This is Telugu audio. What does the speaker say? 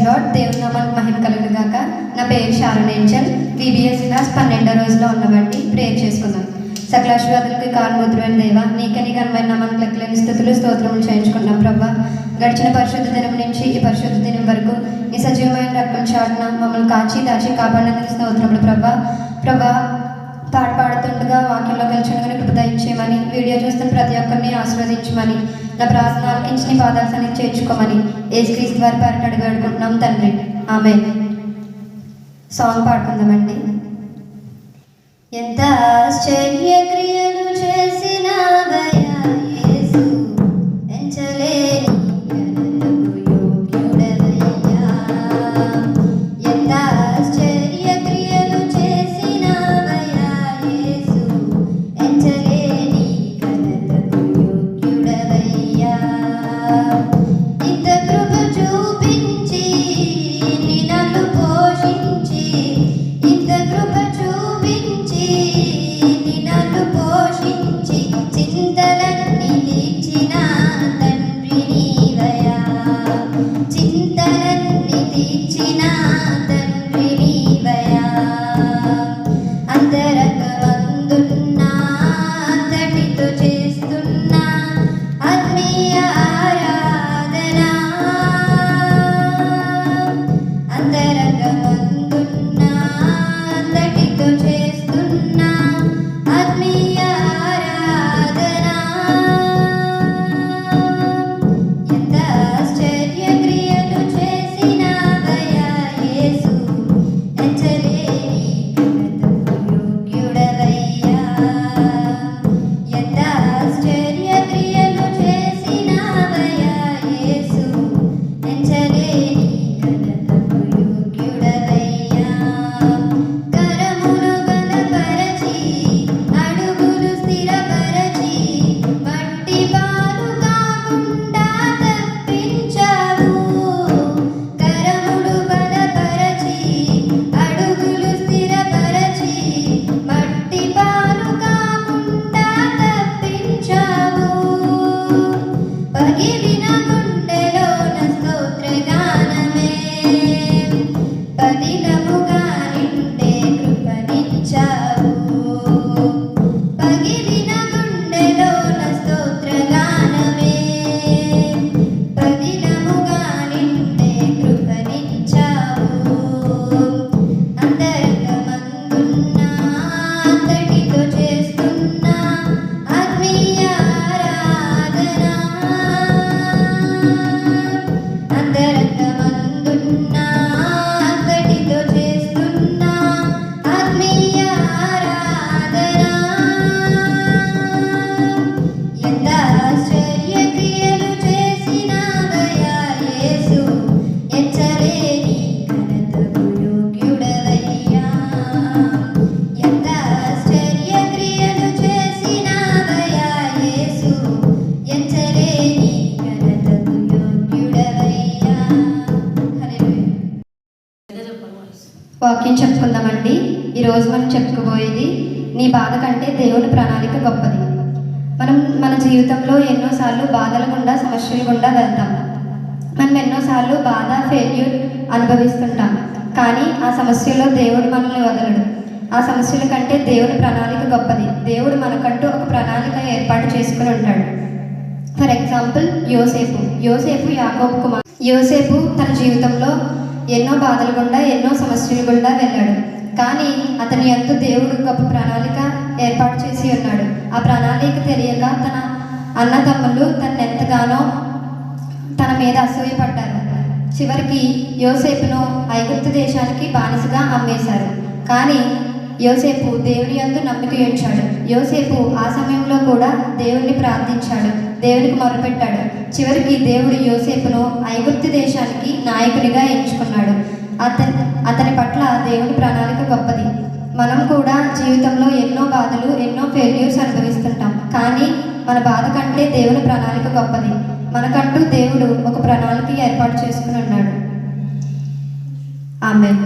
లార్డ్. దేవుని నామానికి మహిమ కలుగును గాక. నా పేరు షారోన్ ఏంజెల్. VBS క్లాస్ 12వ రోజులో ఉన్నవండి. ప్రేయర్ చేసుకుందాం. సకలాశీర్వాదాలకు కారణమూతుడైన దేవ, నీకే నీ ఘనమైన నామానికి లెక్కలేని స్థుతులు స్తోత్రములు చేయించుకున్నాం ప్రభా. గడిచిన పరిశుద్ధ దినం నుంచి ఈ పరిశుద్ధ దినం వరకు ఈ సజీవమైన రక్తం చాటున మమ్మల్ని కాచి దాచి కాపాడినందుకు స్తోత్రములు ప్రభా. పాట పాడుతుండగా వాక్యంలో గెలిచుండగా కృప దయచేయమని, వీడియో చూస్తున్న ప్రతి ఒక్కరిని ఆశీర్వదించమని, నా ప్రార్థన ఆలకించి నీ పాదాల సన్నిధికి చేర్చుకోమని యేసుక్రీస్తు వారి పేరిట అడుగుతున్నాం తండ్రి. ఆమేన్. సాంగ్ పాడుకుందామండి. ఎంత ఆశ్చర్య క్రియలు చేసినావయ్యా యేసు, ఎంచలేని ఘనతకు యోగ్యుడవయ్యా. ఎంత ఆశ్చర్య క్రియలు చేసినావయ్యా యేసు, ఎంచలేని ఘనతకు యోగ్యుడవయ్యా. ఇంత కృప చూపించి నిన్ను పోషించి, ఇంత కృప చూపించి నిన్ను పోషించి, చింతలన్నీ తీర్చిన తండ్రి నీవయ్యా. చింతలన్నీ తీర్చిన తండ్రి నీవయ్యా. అంతరంగమందున్నా అంతటితో చేస్తున్నా ఆత్మీయ ఆరాధన. అంతరంగమందున్నా అంతటితో చేస్తున్నా ఆత్మీయ ఆరాధన. ఎంత ఆశ్చర్య క్రియలు చేసినావయ్యా యేసు, ఎంచలేని ఘనతకు యోగ్యుడవయ్యా. ఎంత ఆశ్చర్య క్రియలు చేసినావయ్యా యేసు, ఎంచలేని ఘనతకు యోగ్యుడవయ్యా. కరములు బలపరచి అడుగులు స్థిరపరచి, మట్టి పాలు కాకుండా తప్పించావు. కరములు బలపరచి అడుగులు స్థిరపరచి, మట్టి పాలు కాకుండా తప్పించావు. పగిలిన గుండెలోన స్తోత్రగానమే, పదిలముగా నిండే కృపనిచ్చావు. పగిలిన గుండెలోన స్తోత్రగానమే, పదిలముగా నిండే కృపనిచ్చావు. అంతరంగమందున్నా అంతటితో చేస్తున్నా ఆత్మీయ ఆరాధన. అంతరంగమందున్నా అంతటితో చేస్తున్నా ఆత్మీయ ఆరాధన. ఎంత ఆశ్చర్య క్రియలు చేసినావయ్యా యేసు, ఎంచలేని ఘనతకు యోగ్యుడవయ్యా. ఎంత ఆశ్చర్య క్రియలు చేసినావయ్యా యేసు, ఎంచలేని ఘనతకు యోగ్యుడవయ్యా. హల్లెలూయా. వాక్యం చెప్పుకుందామండి. ఈరోజు మనం చెప్పుకోబోయేది, నీ బాధ కంటే దేవుని ప్రణాళిక గొప్పది. మనం మన జీవితంలో ఎన్నోసార్లు బాధల గుండా సమస్యల గుండా వెళ్తాం. మనం ఎన్నోసార్లు బాధ ఫెయిల్యూర్ అనుభవిస్తుంటాం. కానీ ఆ సమస్యలో దేవుడు మనల్ని వదలడు. ఆ సమస్యల కంటే దేవుని ప్రణాళిక గొప్పది. దేవుడు మనకంటూ ఒక ప్రణాళిక ఏర్పాటు చేసుకుని ఉంటాడు. ఫర్ ఎగ్జాంపుల్ యోసేపు యాకోబు కుమార్. యోసేపు తన జీవితంలో ఎన్నో బాధల గుండా ఎన్నో సమస్యల గుండా వెళ్ళాడు. కానీ అతని యందు దేవుడు గొప్ప ప్రణాళిక ఏర్పాటు చేసి ఉన్నాడు. ఆ ప్రణాళిక తెలియక తన అన్నదమ్ములు తను ఎంతగానో తన మీద అసూయపడ్డారు. చివరికి యోసేపును ఐగుప్తు దేశానికి బానిసగా అమ్మేశారు. కానీ యోసేపు దేవుని యందు నమ్మిక ఉంచాడు. యోసేపు ఆ సమయంలో కూడా దేవుణ్ణి ప్రార్థించాడు, దేవునికి మొరపెట్టాడు. చివరికి దేవుడు యోసేపును ఐగుప్తు దేశానికి నాయకునిగా ఎంచుకున్నాడు. అతని పట్ల దేవుని ప్రణాళిక గొప్పది. మనం కూడా జీవితంలో ఎన్నో బాధలు ఎన్నో ఫెయిల్యూర్స్ అనుభవిస్తుంటాం. కానీ మన బాధ కంటే దేవుని ప్రణాళిక గొప్పది. మనకంటూ దేవుడు ఒక ప్రణాళిక ఏర్పాటు చేసుకుని ఉన్నాడు. ఆమేన్.